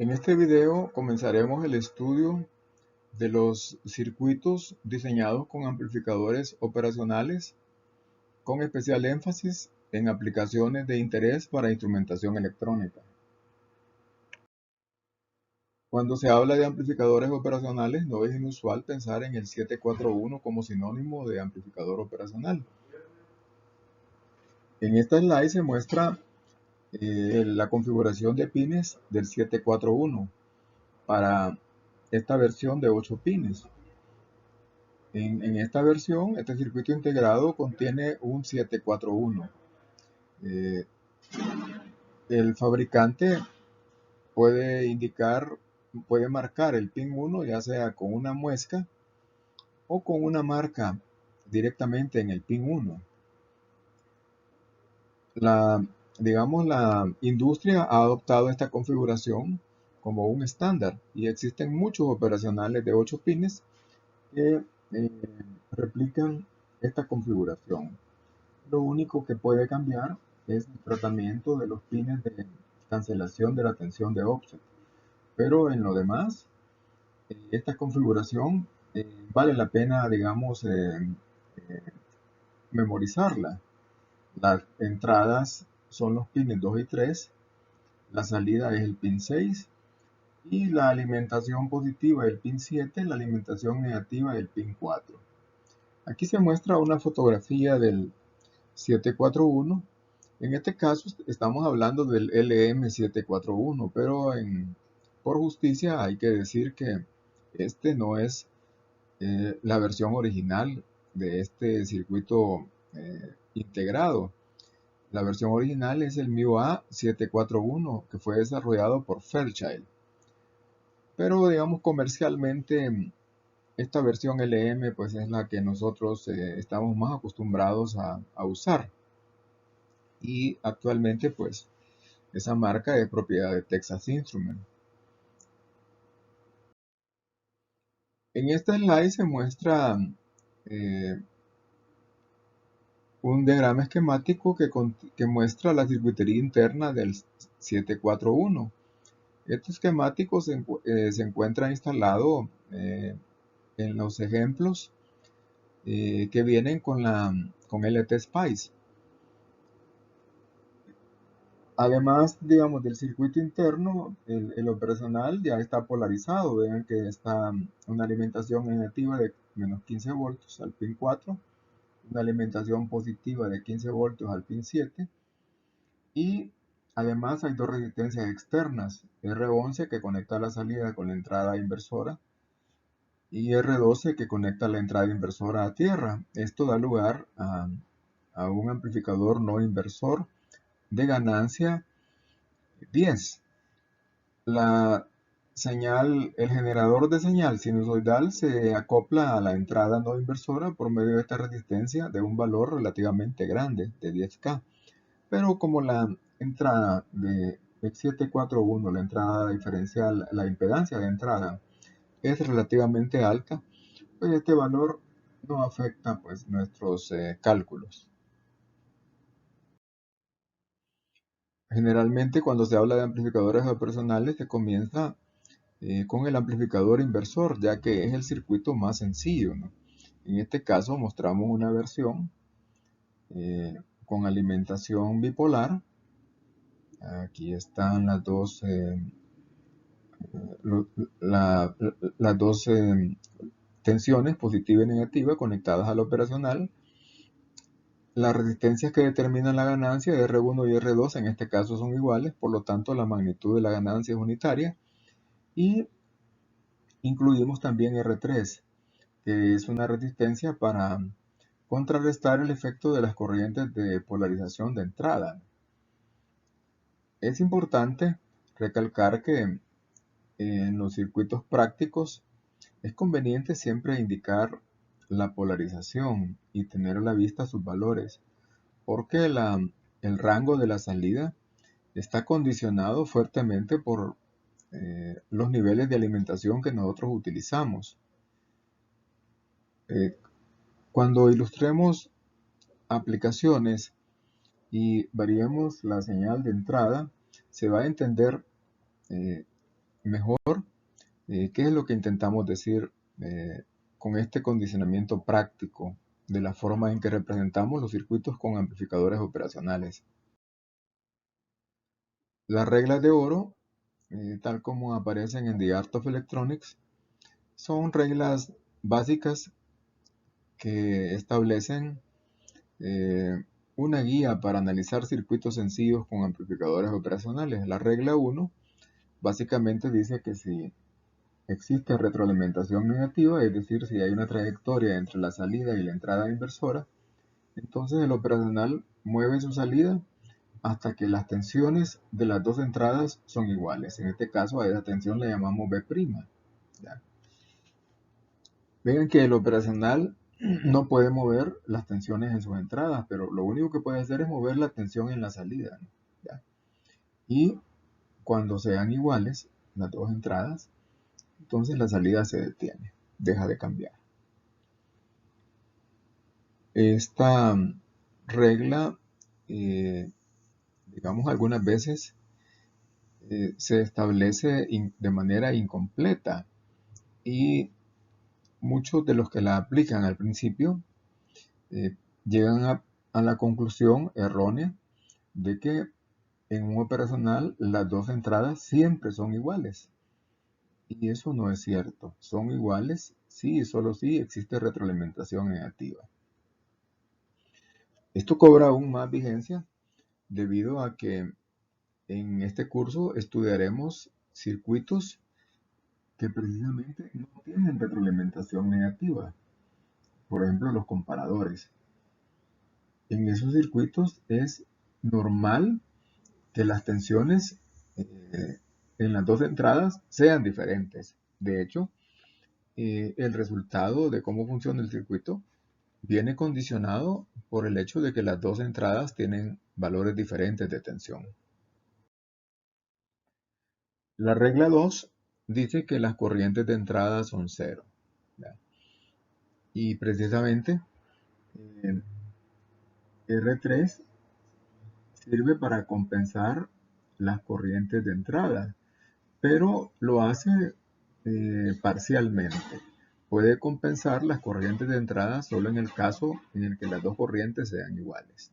En este video comenzaremos el estudio de los circuitos diseñados con amplificadores operacionales, con especial énfasis en aplicaciones de interés para instrumentación electrónica. Cuando se habla de amplificadores operacionales, no es inusual pensar en el 741 como sinónimo de amplificador operacional. En esta slide se muestra la configuración de pines del 741 para esta versión de 8 pines. En esta versión, este circuito integrado contiene un 741. Eh, el fabricante puede marcar el pin 1 ya sea con una muesca o con una marca directamente en el pin 1. La industria ha adoptado esta configuración como un estándar y existen muchos operacionales de 8 pines que replican esta configuración. Lo único que puede cambiar es el tratamiento de los pines de cancelación de la tensión de offset. Pero en lo demás, esta configuración vale la pena, memorizarla. Las entradas son los pines 2 y 3, la salida es el pin 6 y la alimentación positiva es el pin 7, la alimentación negativa es el pin 4. Aquí se muestra una fotografía del 741. En este caso estamos hablando del LM741, pero por justicia hay que decir que este no es la versión original de este circuito integrado. La versión original es el MIUA741, que fue desarrollado por Fairchild. Pero digamos comercialmente esta versión LM pues es la que nosotros estamos más acostumbrados a usar. Y actualmente pues esa marca es propiedad de Texas Instruments. En esta slide se muestra eh, un diagrama esquemático que muestra la circuitería interna del 741. Este esquemático se encuentra instalado en los ejemplos que vienen con LT Spice. Además, digamos, del circuito interno, el operacional ya está polarizado. Vean que está una alimentación negativa de menos 15 voltios al pin 4, una alimentación positiva de 15 voltios al pin 7, y además hay dos resistencias externas, R11 que conecta la salida con la entrada inversora y R12 que conecta la entrada inversora a tierra. Esto da lugar a un amplificador no inversor de ganancia 10. El generador de señal sinusoidal se acopla a la entrada no inversora por medio de esta resistencia de un valor relativamente grande, de 10K. Pero como la entrada de 741, la entrada diferencial, la impedancia de entrada, es relativamente alta, pues este valor no afecta pues nuestros cálculos. Generalmente cuando se habla de amplificadores operacionales se comienza con el amplificador inversor, ya que es el circuito más sencillo, ¿no? En este caso mostramos una versión con alimentación bipolar. Aquí están las dos tensiones positiva y negativa conectadas al operacional. Las resistencias que determinan la ganancia de R1 y R2 en este caso son iguales, por lo tanto la magnitud de la ganancia es unitaria. Y incluimos también R3, que es una resistencia para contrarrestar el efecto de las corrientes de polarización de entrada. Es importante recalcar que en los circuitos prácticos es conveniente siempre indicar la polarización y tener a la vista sus valores, porque el rango de la salida está condicionado fuertemente por los niveles de alimentación que nosotros utilizamos. Cuando ilustremos aplicaciones y variemos la señal de entrada, se va a entender mejor qué es lo que intentamos decir con este condicionamiento práctico de la forma en que representamos los circuitos con amplificadores operacionales. Las reglas de oro, tal como aparecen en The Art of Electronics, son reglas básicas que establecen una guía para analizar circuitos sencillos con amplificadores operacionales. La regla 1 básicamente dice que si existe retroalimentación negativa, es decir, si hay una trayectoria entre la salida y la entrada inversora, entonces el operacional mueve su salida hasta que las tensiones de las dos entradas son iguales. En este caso, a esa tensión le llamamos B'. ¿Ya? Vean que el operacional no puede mover las tensiones en sus entradas, pero lo único que puede hacer es mover la tensión en la salida. ¿Ya? Y cuando sean iguales las dos entradas, entonces la salida se detiene, deja de cambiar. Esta regla, digamos, algunas veces se establece de manera incompleta y muchos de los que la aplican al principio eh, llegan a la conclusión errónea de que en un operacional las dos entradas siempre son iguales. Y eso no es cierto. Son iguales si y solo si existe retroalimentación negativa. Esto cobra aún más vigencia debido a que en este curso estudiaremos circuitos que precisamente no tienen retroalimentación negativa. Por ejemplo, los comparadores. En esos circuitos es normal que las tensiones en las dos entradas sean diferentes. De hecho, el resultado de cómo funciona el circuito viene condicionado por el hecho de que las dos entradas tienen valores diferentes de tensión. La regla 2 dice que las corrientes de entrada son cero. ¿Ya? Y precisamente eh, R3 sirve para compensar las corrientes de entrada, pero lo hace parcialmente. Puede compensar las corrientes de entrada solo en el caso en el que las dos corrientes sean iguales.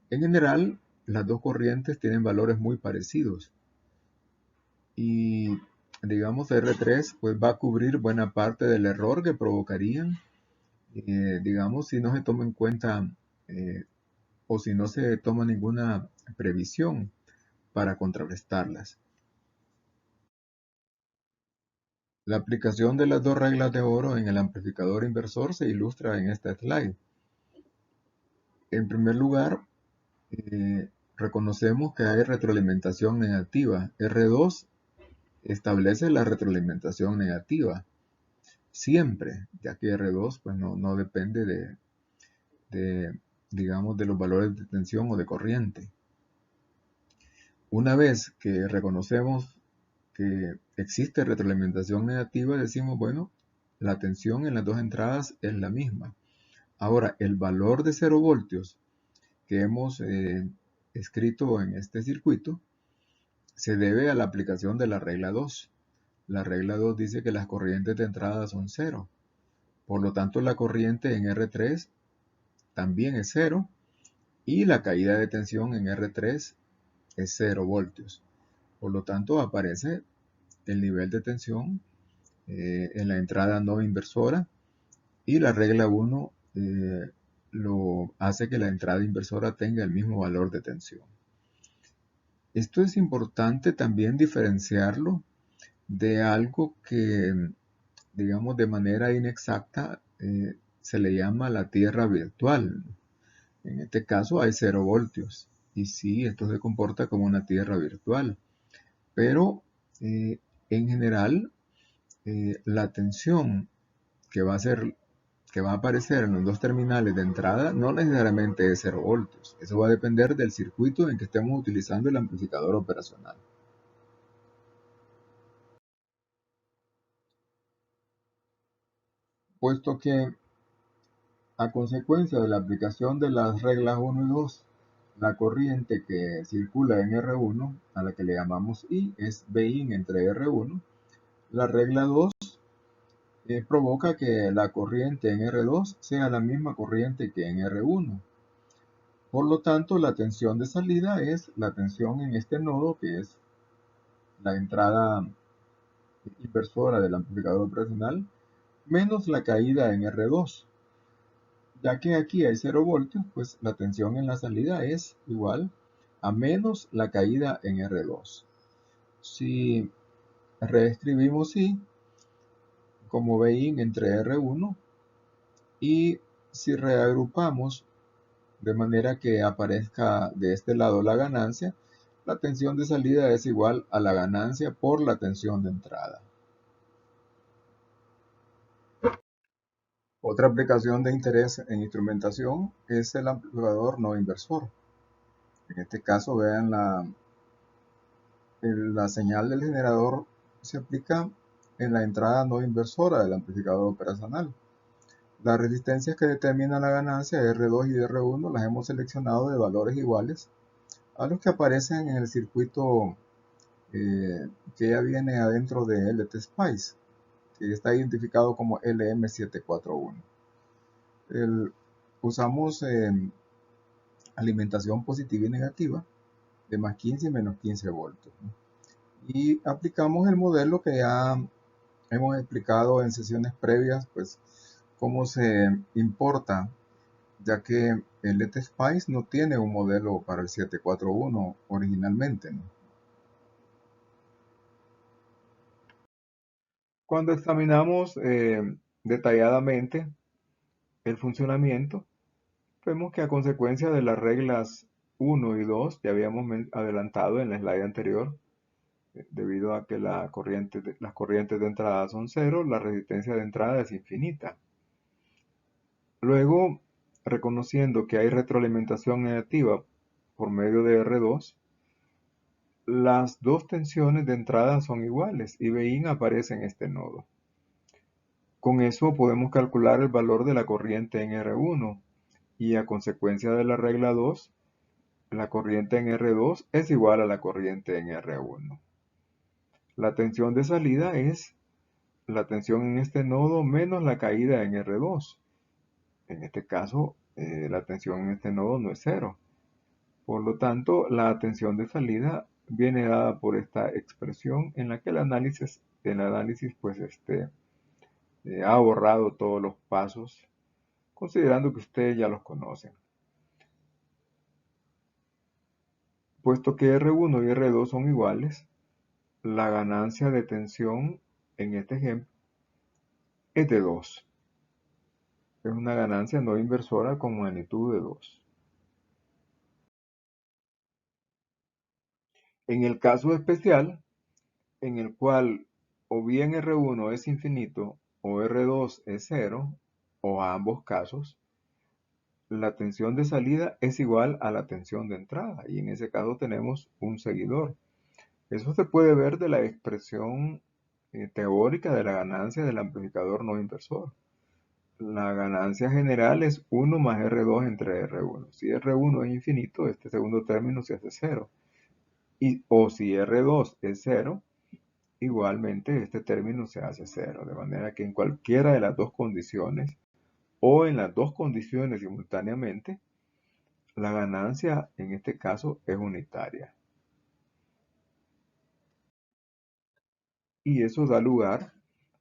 En general, las dos corrientes tienen valores muy parecidos y digamos R3 pues va a cubrir buena parte del error que provocarían, digamos, si no se toma en cuenta eh, o si no se toma ninguna previsión para contrarrestarlas. La aplicación de las dos reglas de oro en el amplificador inversor se ilustra en esta slide. En primer lugar, reconocemos que hay retroalimentación negativa. R2 establece la retroalimentación negativa siempre, ya que R2 pues no depende digamos, de los valores de tensión o de corriente. Una vez que reconocemos que existe retroalimentación negativa, decimos, bueno, la tensión en las dos entradas es la misma. Ahora, el valor de 0 voltios que hemos escrito en este circuito se debe a la aplicación de la regla 2. La regla 2 dice que las corrientes de entrada son 0. Por lo tanto, la corriente en R3 también es 0 y la caída de tensión en R3 es 0 voltios. Por lo tanto, aparece el nivel de tensión en la entrada no inversora y la regla 1 lo hace que la entrada inversora tenga el mismo valor de tensión. Esto es importante también diferenciarlo de algo que, digamos, de manera inexacta se le llama la tierra virtual. En este caso hay 0 voltios y sí, esto se comporta como una tierra virtual, pero en general la tensión que va a aparecer en los dos terminales de entrada no necesariamente es 0 voltios. Eso va a depender del circuito en que estemos utilizando el amplificador operacional. Puesto que a consecuencia de la aplicación de las reglas 1 y 2 La corriente que circula en R1, a la que le llamamos I, es Bin entre R1. La regla 2 provoca que la corriente en R2 sea la misma corriente que en R1. Por lo tanto, la tensión de salida es la tensión en este nodo, que es la entrada inversora del amplificador operacional, menos la caída en R2. Ya que aquí hay 0 voltios, pues la tensión en la salida es igual a menos la caída en R2. Si reescribimos I como Bin entre R1 y si reagrupamos de manera que aparezca de este lado la ganancia, la tensión de salida es igual a la ganancia por la tensión de entrada. Otra aplicación de interés en instrumentación es el amplificador no inversor. En este caso, vean la señal del generador se aplica en la entrada no inversora del amplificador operacional. Las resistencias que determinan la ganancia R2 y R1 las hemos seleccionado de valores iguales a los que aparecen en el circuito que ya viene adentro de LT Spice, que está identificado como LM741. Usamos alimentación positiva y negativa de más 15 y menos 15 voltios, ¿no? Y aplicamos el modelo que ya hemos explicado en sesiones previas, pues cómo se importa, ya que el LTSpice no tiene un modelo para el 741 originalmente, ¿no? Cuando examinamos detalladamente el funcionamiento, vemos que a consecuencia de las reglas 1 y 2, ya habíamos adelantado en la slide anterior, debido a que las corrientes de entrada son cero, la resistencia de entrada es infinita. Luego, reconociendo que hay retroalimentación negativa por medio de R2, las dos tensiones de entrada son iguales y Bin aparece en este nodo. Con eso podemos calcular el valor de la corriente en R1 y a consecuencia de la regla 2, la corriente en R2 es igual a la corriente en R1. La tensión de salida es la tensión en este nodo menos la caída en R2. En este caso, la tensión en este nodo no es cero. Por lo tanto, la tensión de salida viene dada por esta expresión en la que el análisis pues, ha borrado todos los pasos, considerando que ustedes ya los conocen. Puesto que R1 y R2 son iguales, la ganancia de tensión en este ejemplo es de 2. Es una ganancia no inversora con magnitud de 2. En el caso especial, en el cual o bien R1 es infinito o R2 es cero, o a ambos casos, la tensión de salida es igual a la tensión de entrada, y en ese caso tenemos un seguidor. Eso se puede ver de la expresión teórica de la ganancia del amplificador no inversor. La ganancia general es 1 más R2 entre R1. Si R1 es infinito, este segundo término se hace cero. O si R2 es cero, igualmente este término se hace cero. De manera que en cualquiera de las dos condiciones, o en las dos condiciones simultáneamente, la ganancia en este caso es unitaria. Y eso da lugar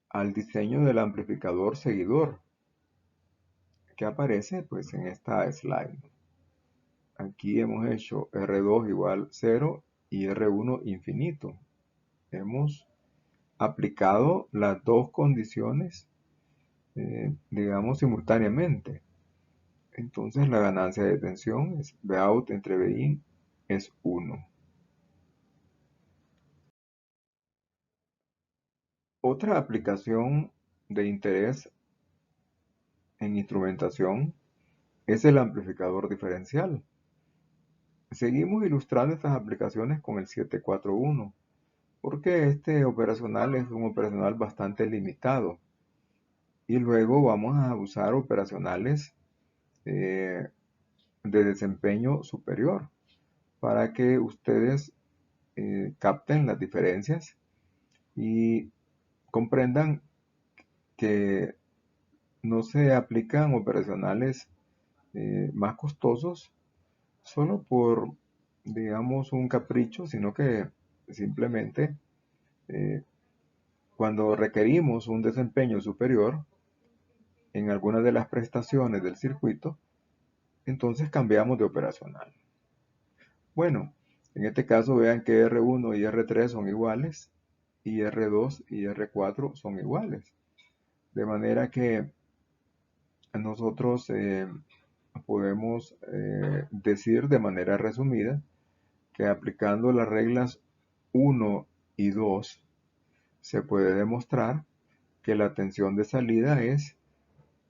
al diseño del amplificador seguidor que aparece pues en esta slide. Aquí hemos hecho R2 igual 0 y R1 infinito. Hemos aplicado las dos condiciones, digamos, simultáneamente. Entonces la ganancia de tensión es Vout entre Bin es 1. Otra aplicación de interés en instrumentación es el amplificador diferencial. Seguimos ilustrando estas aplicaciones con el 741, porque este operacional es un operacional bastante limitado. Y luego vamos a usar operacionales de desempeño superior para que ustedes capten las diferencias y comprendan que no se aplican operacionales más costosos solo por, digamos, un capricho, sino que simplemente eh, cuando requerimos un desempeño superior en alguna de las prestaciones del circuito, entonces cambiamos de operacional. Bueno, en este caso vean que R1 y R3 son iguales y R2 y R4 son iguales. De manera que nosotros podemos decir de manera resumida que aplicando las reglas 1 y 2 se puede demostrar que la tensión de salida es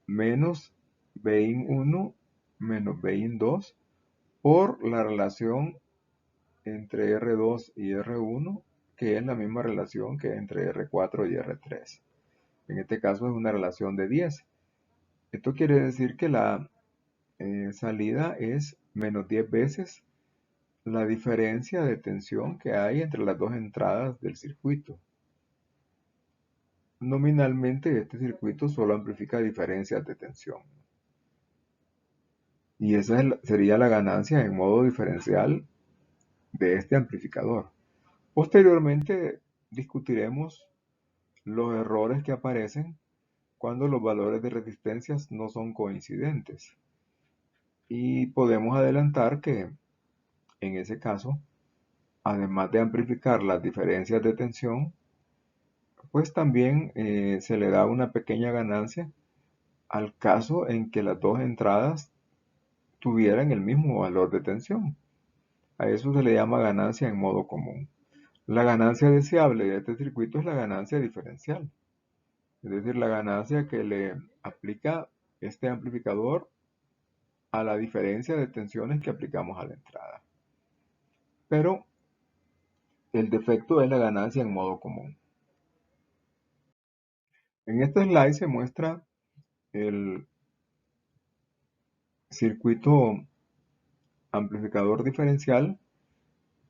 menos Bin 1 menos Bin 2 por la relación entre R2 y R1, que es la misma relación que entre R4 y R3. En este caso es una relación de 10. Esto quiere decir que la salida es menos 10 veces la diferencia de tensión que hay entre las dos entradas del circuito. Nominalmente este circuito solo amplifica diferencias de tensión. Y esa sería la ganancia en modo diferencial de este amplificador. Posteriormente discutiremos los errores que aparecen cuando los valores de resistencias no son coincidentes. Y podemos adelantar que en ese caso, además de amplificar las diferencias de tensión, pues también se le da una pequeña ganancia al caso en que las dos entradas tuvieran el mismo valor de tensión. A eso se le llama ganancia en modo común. La ganancia deseable de este circuito es la ganancia diferencial, es decir, la ganancia que le aplica este amplificador a la diferencia de tensiones que aplicamos a la entrada. Pero el defecto es la ganancia en modo común. En este slide se muestra el circuito amplificador diferencial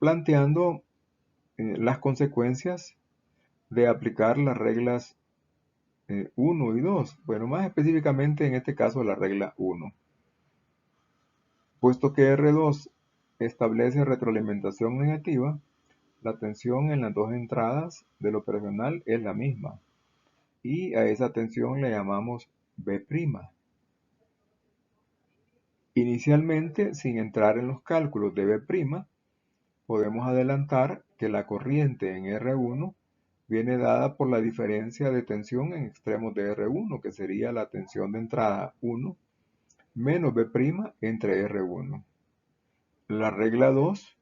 planteando las consecuencias de aplicar las reglas 1 y 2. Bueno, más específicamente en este caso la regla 1. Puesto que R2 establece retroalimentación negativa, la tensión en las dos entradas del operacional es la misma. Y a esa tensión le llamamos B'. Inicialmente, sin entrar en los cálculos de B', podemos adelantar que la corriente en R1 viene dada por la diferencia de tensión en extremos de R1, que sería la tensión de entrada 1 menos B' entre R1. La regla 2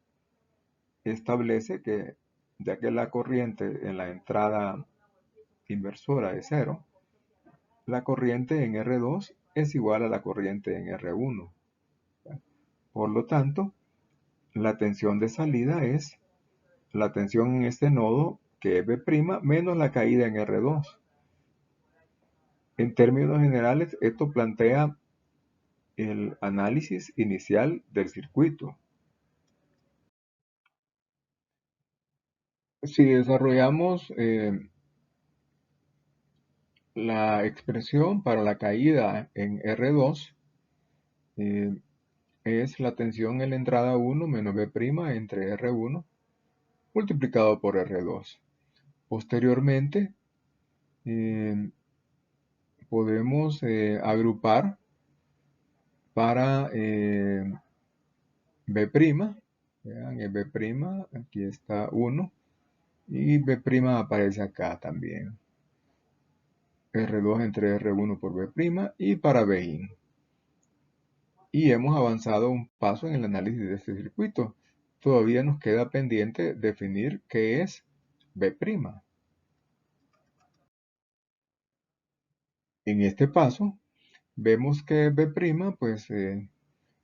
establece que, ya que la corriente en la entrada inversora es 0, la corriente en R2 es igual a la corriente en R1. Por lo tanto, la tensión de salida es la tensión en este nodo, que es B', menos la caída en R2. En términos generales, esto plantea el análisis inicial del circuito. Si desarrollamos la expresión para la caída en R2, es la tensión en la entrada 1 menos B' entre R1 multiplicado por R2. Posteriormente, podemos agrupar para B', vean, es B', aquí está 1, y B' aparece acá también. R2 entre R1 por B' y para Bin. Y hemos avanzado un paso en el análisis de este circuito. Todavía nos queda pendiente definir qué es B'. En este paso, vemos que B', pues,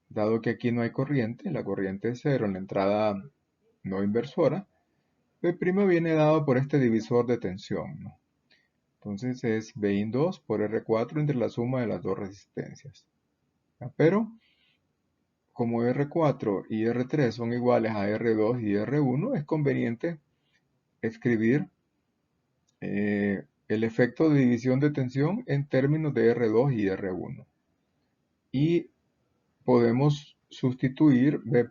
dado que aquí no hay corriente, la corriente es 0 en la entrada no inversora, B' viene dado por este divisor de tensión, ¿no? Entonces es Bin2 por R4 entre la suma de las dos resistencias. Pero, como R4 y R3 son iguales a R2 y R1, es conveniente escribir el efecto de división de tensión en términos de R2 y R1. Y podemos sustituir B'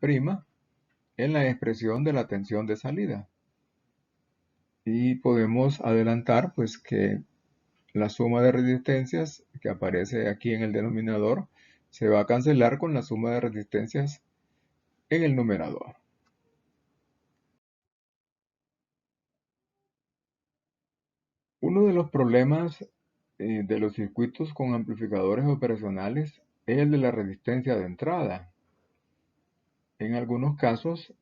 en la expresión de la tensión de salida. Y podemos adelantar pues que la suma de resistencias que aparece aquí en el denominador se va a cancelar con la suma de resistencias en el numerador. Uno de los problemas de los circuitos con amplificadores operacionales es el de la resistencia de entrada. En algunos casos,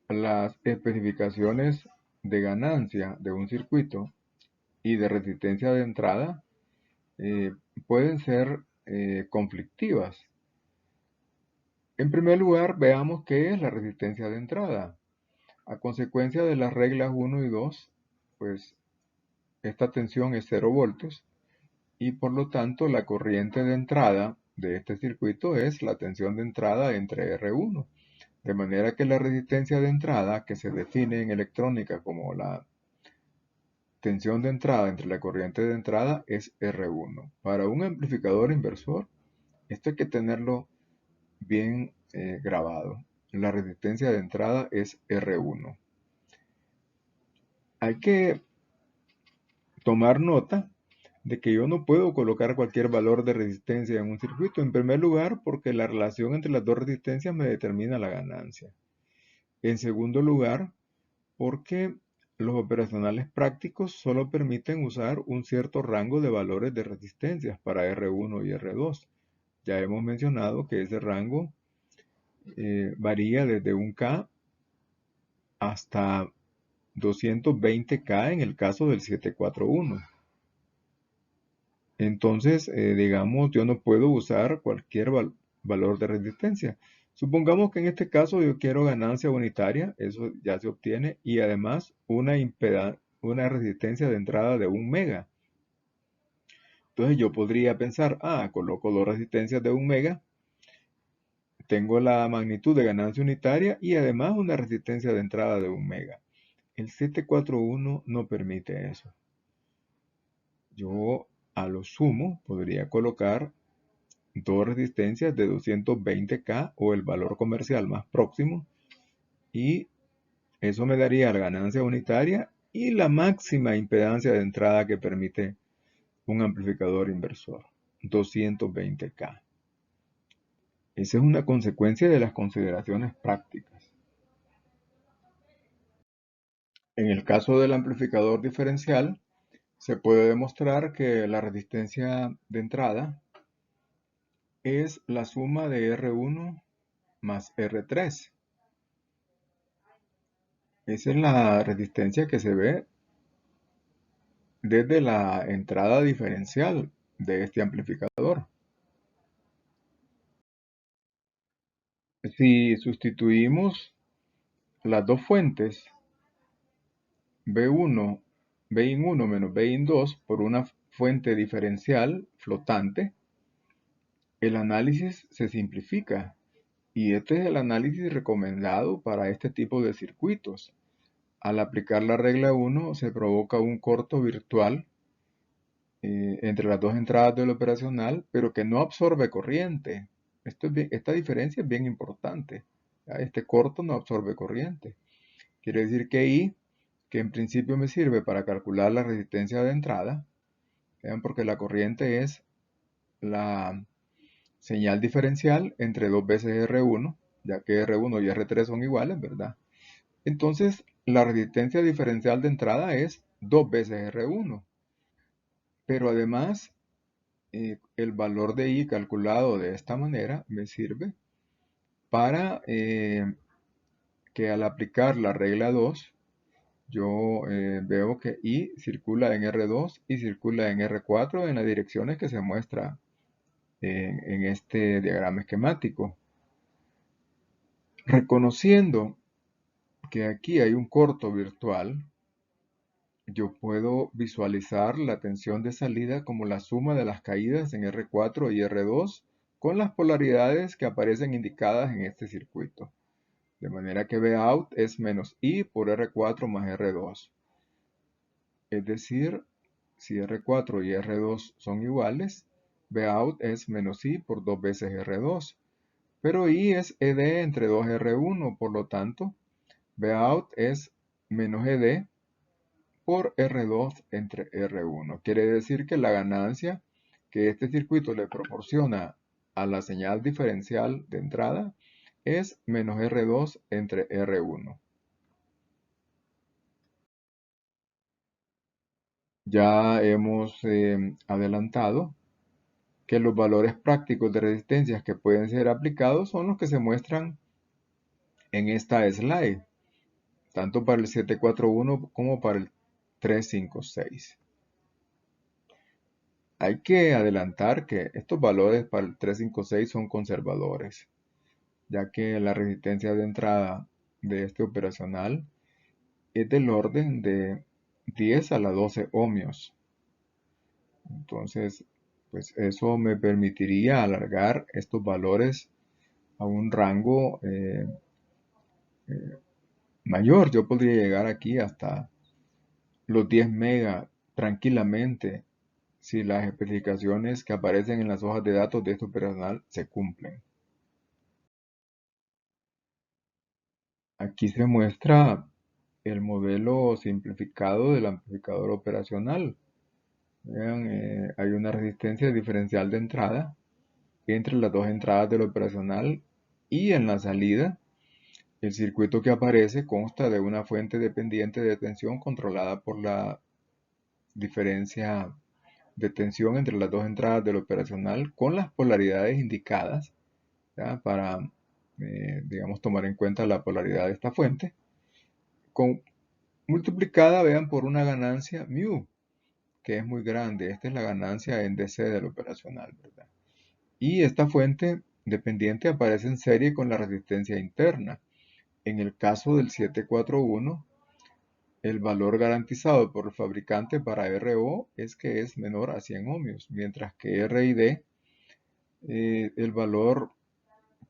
las especificaciones de ganancia de un circuito y de resistencia de entrada eh, pueden ser conflictivas. En primer lugar, veamos qué es la resistencia de entrada. A consecuencia de las reglas 1 y 2, pues esta tensión es 0 voltios y por lo tanto la corriente de entrada de este circuito es la tensión de entrada entre R1. De manera que la resistencia de entrada, que se define en electrónica como la tensión de entrada entre la corriente de entrada, es R1. Para un amplificador inversor, esto hay que tenerlo bien grabado. La resistencia de entrada es R1. Hay que tomar nota de que yo no puedo colocar cualquier valor de resistencia en un circuito. En primer lugar, porque la relación entre las dos resistencias me determina la ganancia. En segundo lugar, porque los operacionales prácticos solo permiten usar un cierto rango de valores de resistencias para R1 y R2. Ya hemos mencionado que ese rango varía desde 1K hasta 220K en el caso del 741. Entonces, digamos, yo no puedo usar cualquier valor de resistencia. Supongamos que en este caso yo quiero ganancia unitaria, eso ya se obtiene, y además una resistencia de entrada de 1 mega. Entonces yo podría pensar, coloco dos resistencias de 1 mega, tengo la magnitud de ganancia unitaria y además una resistencia de entrada de 1 mega. El 741 no permite eso. Yo a lo sumo podría colocar dos resistencias de 220K o el valor comercial más próximo y eso me daría la ganancia unitaria y la máxima impedancia de entrada que permite un amplificador inversor, 220K. Esa es una consecuencia de las consideraciones prácticas. En el caso del amplificador diferencial, se puede demostrar que la resistencia de entrada es la suma de R1 más R3. Esa es la resistencia que se ve desde la entrada diferencial de este amplificador. Si sustituimos las dos fuentes, B1, Bin1 menos Bin2 por una fuente diferencial flotante, el análisis se simplifica y este es el análisis recomendado para este tipo de circuitos. Al aplicar la regla 1 se provoca un corto virtual entre las dos entradas del operacional, pero que no absorbe corriente. Esta diferencia es bien importante. ¿Ya? Este corto no absorbe corriente. Quiere decir que I, que en principio me sirve para calcular la resistencia de entrada, ¿vean? Porque la corriente es la señal diferencial entre dos veces R1, ya que R1 y R3 son iguales, ¿verdad? Entonces, la resistencia diferencial de entrada es dos veces R1. Pero además, el valor de I calculado de esta manera me sirve para que al aplicar la regla 2, yo veo que I circula en R2 y circula en R4 en las direcciones que se muestra en este diagrama esquemático. Reconociendo que aquí hay un corto virtual, yo puedo visualizar la tensión de salida como la suma de las caídas en R4 y R2 con las polaridades que aparecen indicadas en este circuito. De manera que Vout es menos I por R4 más R2. Es decir, si R4 y R2 son iguales, Vout es menos I por 2 veces R2. Pero I es ED entre 2R1, por lo tanto, Vout es menos ED por R2 entre R1. Quiere decir que la ganancia que este circuito le proporciona a la señal diferencial de entrada es menos R2 entre R1. Ya hemos adelantado que los valores prácticos de resistencias que pueden ser aplicados son los que se muestran en esta slide, tanto para el 741 como para el 356. Hay que adelantar que estos valores para el 356 son conservadores, ya que la resistencia de entrada de este operacional es del orden de 10 a la 12 ohmios. Entonces, pues eso me permitiría alargar estos valores a un rango mayor. Yo podría llegar aquí hasta los 10 mega tranquilamente si las especificaciones que aparecen en las hojas de datos de este operacional se cumplen. Aquí se muestra el modelo simplificado del amplificador operacional. Vean, hay una resistencia diferencial de entrada entre las dos entradas del operacional y en la salida. El circuito que aparece consta de una fuente dependiente de tensión controlada por la diferencia de tensión entre las dos entradas del operacional con las polaridades indicadas, ¿ya? Para, digamos, tomar en cuenta la polaridad de esta fuente, multiplicada, vean, por una ganancia mu, que es muy grande. Esta es la ganancia en DC del operacional, ¿verdad? Y esta fuente dependiente aparece en serie con la resistencia interna. En el caso del 741, el valor garantizado por el fabricante para RO es que es menor a 100 ohmios, mientras que R y D, el valor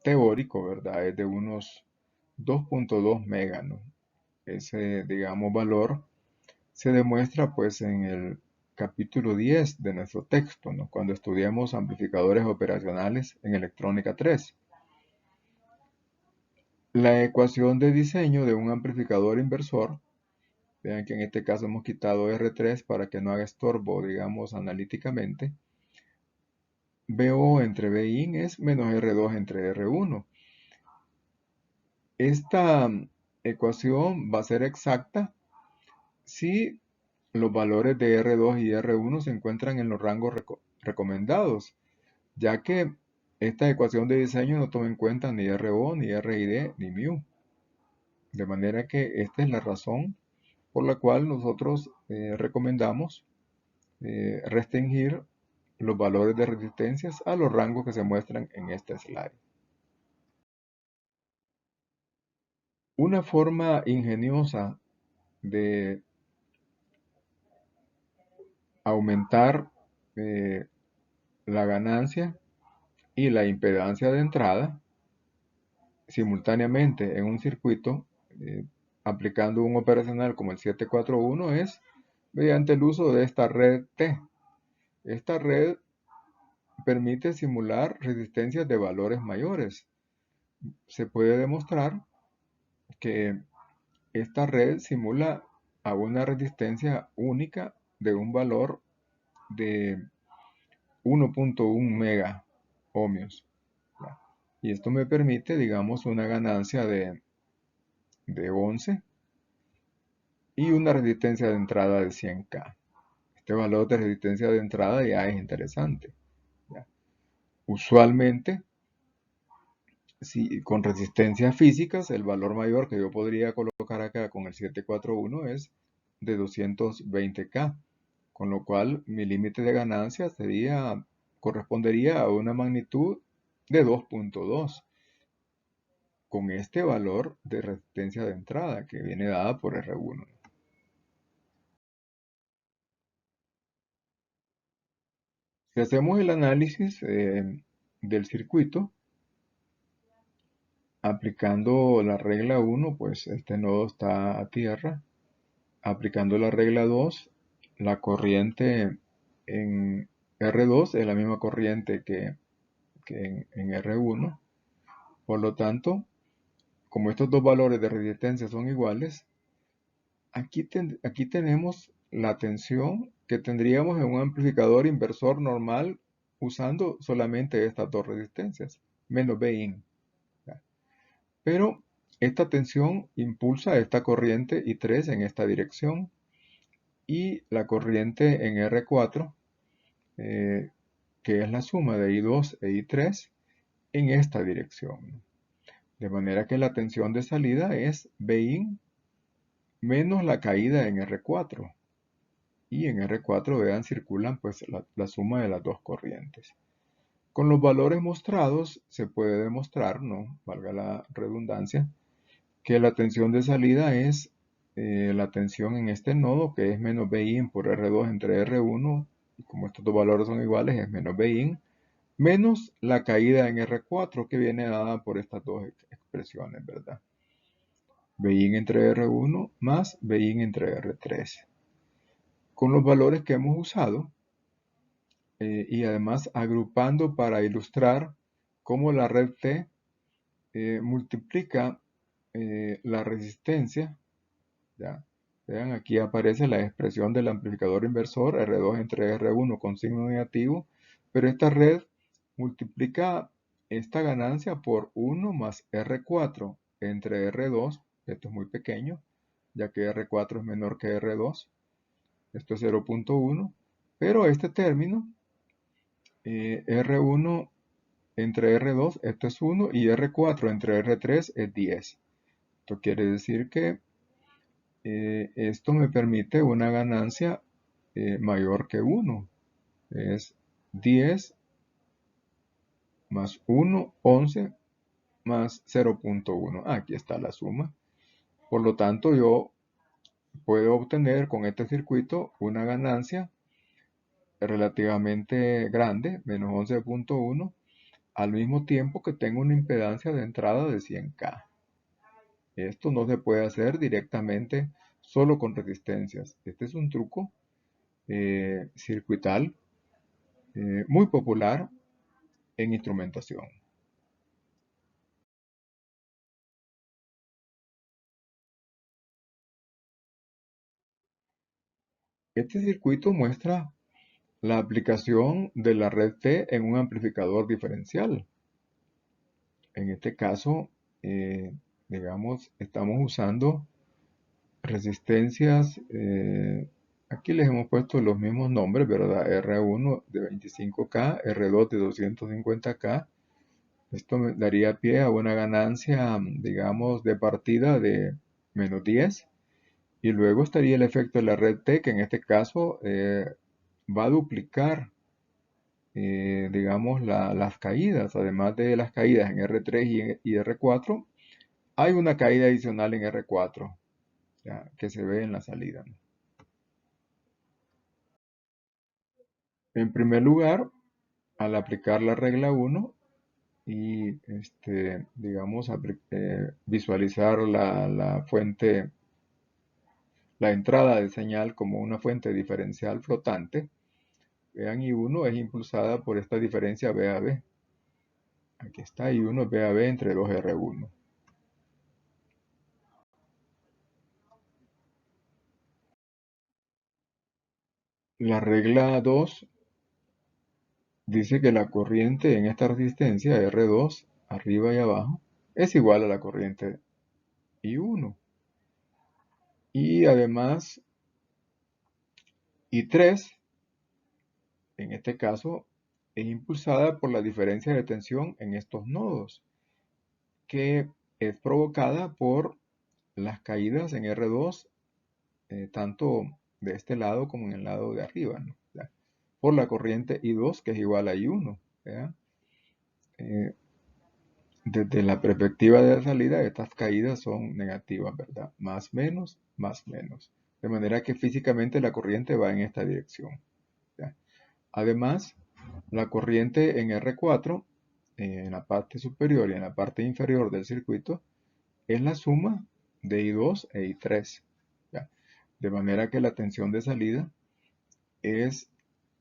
teórico, ¿verdad? Es de unos 2.2 mega, ¿no? Ese, digamos, valor se demuestra pues en el capítulo 10 de nuestro texto, ¿no? Cuando estudiamos amplificadores operacionales en electrónica 3. La ecuación de diseño de un amplificador inversor, vean que en este caso hemos quitado R3 para que no haga estorbo, digamos, analíticamente. BO entre Bin es menos R2 entre R1. Esta ecuación va a ser exacta si los valores de R2 y R1 se encuentran en los rangos recomendados, ya que esta ecuación de diseño no toma en cuenta ni RO, ni RID, ni mu. De manera que esta es la razón por la cual nosotros recomendamos restringir los valores de resistencias a los rangos que se muestran en este slide. Una forma ingeniosa de aumentar la ganancia y la impedancia de entrada simultáneamente en un circuito aplicando un operacional como el 741 es mediante el uso de esta red T. Esta red permite simular resistencias de valores mayores. Se puede demostrar que esta red simula a una resistencia única de un valor de 1.1 mega ohmios. Y esto me permite, digamos, una ganancia de 11 y una resistencia de entrada de 100K. Este valor de resistencia de entrada ya es interesante. ¿Ya? Usualmente, si, con resistencias físicas, el valor mayor que yo podría colocar acá con el 741 es de 220K, con lo cual mi límite de ganancia correspondería a una magnitud de 2.2 con este valor de resistencia de entrada que viene dada por R1. Si hacemos el análisis del circuito, aplicando la regla 1, pues este nodo está a tierra. Aplicando la regla 2, la corriente en R2 es la misma corriente que en R1. Por lo tanto, como estos dos valores de resistencia son iguales, aquí tenemos la tensión que tendríamos en un amplificador inversor normal usando solamente estas dos resistencias, menos Bin. Pero esta tensión impulsa esta corriente I3 en esta dirección y la corriente en R4, que es la suma de I2 e I3, en esta dirección. De manera que la tensión de salida es Bin menos la caída en R4. Y en R4, vean, circulan pues la suma de las dos corrientes. Con los valores mostrados se puede demostrar, ¿no? Valga la redundancia, que la tensión de salida es la tensión en este nodo, que es menos Bin por R2 entre R1, y como estos dos valores son iguales, es menos Bin, menos la caída en R4, que viene dada por estas dos expresiones, ¿verdad? Bin entre R1 más Bin entre R3. Con los valores que hemos usado, y además agrupando para ilustrar cómo la red T multiplica la resistencia. ¿Ya? Vean, aquí aparece la expresión del amplificador inversor R2 entre R1 con signo negativo, pero esta red multiplica esta ganancia por 1 más R4 entre R2, esto es muy pequeño, ya que R4 es menor que R2, esto es 0.1, pero este término, R1 entre R2, esto es 1, y R4 entre R3 es 10. Esto quiere decir que esto me permite una ganancia mayor que 1. Es 10 más 1, 11 más 0.1. Aquí está la suma. Por lo tanto, yo puedo obtener con este circuito una ganancia relativamente grande, menos 11.1, al mismo tiempo que tengo una impedancia de entrada de 100K. Esto no se puede hacer directamente solo con resistencias. Este es un truco circuital muy popular en instrumentación. Este circuito muestra la aplicación de la red T en un amplificador diferencial. En este caso, digamos, estamos usando resistencias, aquí les hemos puesto los mismos nombres, ¿verdad? R1 de 25K, R2 de 250K. Esto me daría pie a una ganancia, digamos, de partida de menos 10. Y luego estaría el efecto de la red T, que en este caso va a duplicar, digamos, las caídas. Además de las caídas en R3 y R4, hay una caída adicional en R4, ¿ya? Que se ve en la salida, ¿no? En primer lugar, al aplicar la regla 1 y, digamos, visualizar la fuente, la entrada de señal como una fuente diferencial flotante, vean, I1 es impulsada por esta diferencia B a B. Aquí está I1 es B a B entre 2R1. La regla 2 dice que la corriente en esta resistencia R2, arriba y abajo, es igual a la corriente I1. Y además, I3, en este caso, es impulsada por la diferencia de tensión en estos nodos, que es provocada por las caídas en R2, tanto de este lado como en el lado de arriba, ¿no? ¿Ya? Por la corriente I2, que es igual a I1. ¿Ya? Desde la perspectiva de la salida, estas caídas son negativas, ¿verdad? Más, menos, más, menos. De manera que físicamente la corriente va en esta dirección. ¿Ya? Además, la corriente en R4 en la parte superior y en la parte inferior del circuito es la suma de I2 e I3. ¿Ya? De manera que la tensión de salida es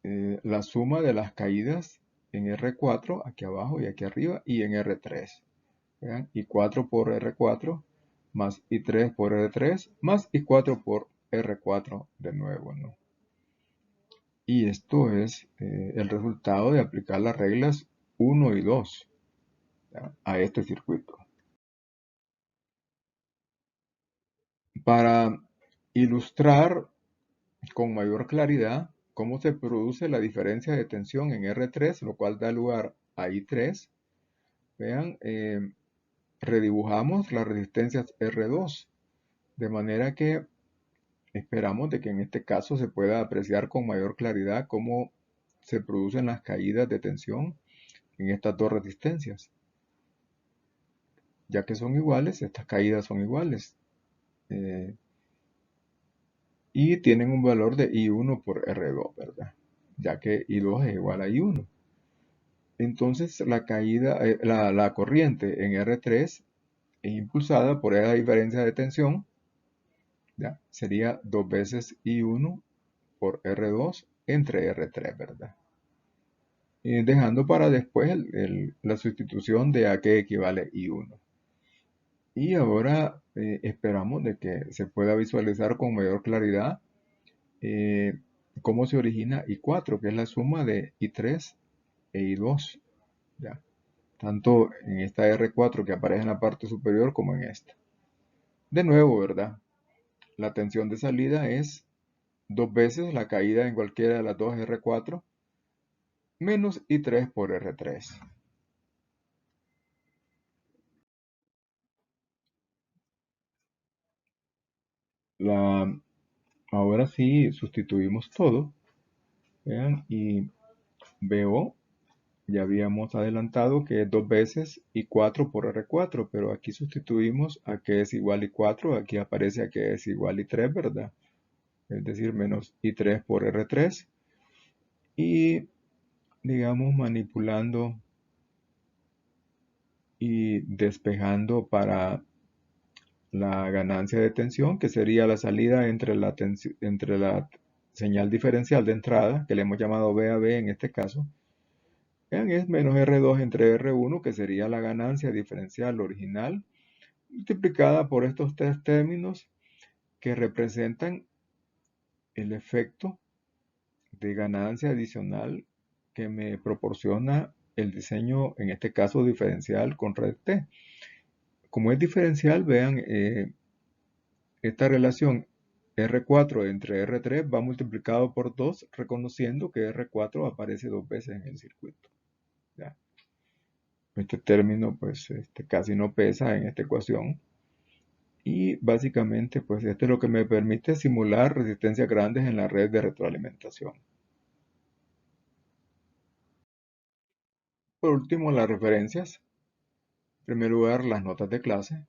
la suma de las caídas en R4, aquí abajo y aquí arriba, y en R3. ¿Vean? I4 por R4 más I3 por R3 más I4 por R4 de nuevo, ¿no? Y esto es el resultado de aplicar las reglas 1 y 2, ¿ya? A este circuito. Para ilustrar con mayor claridad cómo se produce la diferencia de tensión en R3, lo cual da lugar a I3, vean, redibujamos las resistencias R2, de manera que esperamos de que en este caso se pueda apreciar con mayor claridad cómo se producen las caídas de tensión en estas dos resistencias. Ya que son iguales, estas caídas son iguales. Y tienen un valor de I1 por R2, ¿verdad? Ya que I2 es igual a I1. Entonces la caída, la corriente en R3 es impulsada por esa diferencia de tensión, ¿ya? Sería 2 veces I1 por R2 entre R3, ¿verdad? Y dejando para después la sustitución de a qué equivale I1. Y ahora esperamos de que se pueda visualizar con mayor claridad cómo se origina I4, que es la suma de I3 e I2, ¿ya? Tanto en esta R4 que aparece en la parte superior como en esta. De nuevo, ¿verdad? La tensión de salida es 2 veces la caída en cualquiera de las dos R4 menos I3 por R3. Ahora sí sustituimos todo, ¿vean? Y veo, ya habíamos adelantado que es 2 veces I4 por R4, pero aquí sustituimos a que es igual I4, aquí aparece a que es igual I3, ¿verdad? Es decir, menos I3 por R3. Y digamos manipulando y despejando para la ganancia de tensión, que sería la salida entre la señal diferencial de entrada, que le hemos llamado B a B en este caso, vean, es menos R2 entre R1, que sería la ganancia diferencial original, multiplicada por estos tres términos que representan el efecto de ganancia adicional que me proporciona el diseño, en este caso diferencial con red T. Como es diferencial, vean, esta relación R4 entre R3 va multiplicado por 2, reconociendo que R4 aparece 2 veces en el circuito. ¿Ya? Este término pues casi no pesa en esta ecuación. Y básicamente pues esto es lo que me permite simular resistencias grandes en la red de retroalimentación. Por último, las referencias. En primer lugar, las notas de clase,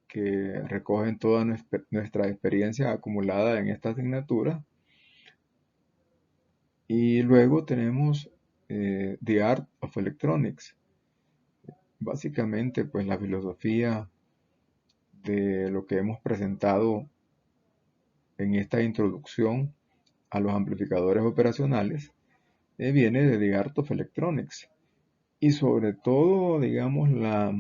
que recogen toda nuestra experiencia acumulada en esta asignatura. Y luego tenemos The Art of Electronics. Básicamente, pues la filosofía de lo que hemos presentado en esta introducción a los amplificadores operacionales viene de The Art of Electronics. Y sobre todo, digamos, la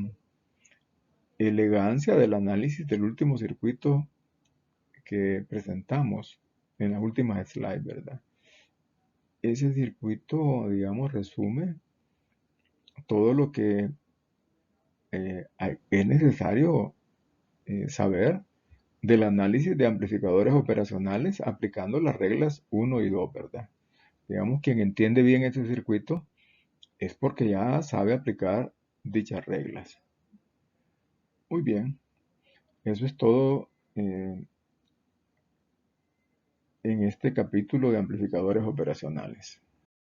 elegancia del análisis del último circuito que presentamos en las últimas slides, ¿verdad? Ese circuito, digamos, resume todo lo que es necesario saber del análisis de amplificadores operacionales aplicando las reglas 1 y 2, ¿verdad? Digamos, quien entiende bien ese circuito es porque ya sabe aplicar dichas reglas. Muy bien, eso es todo en este capítulo de amplificadores operacionales.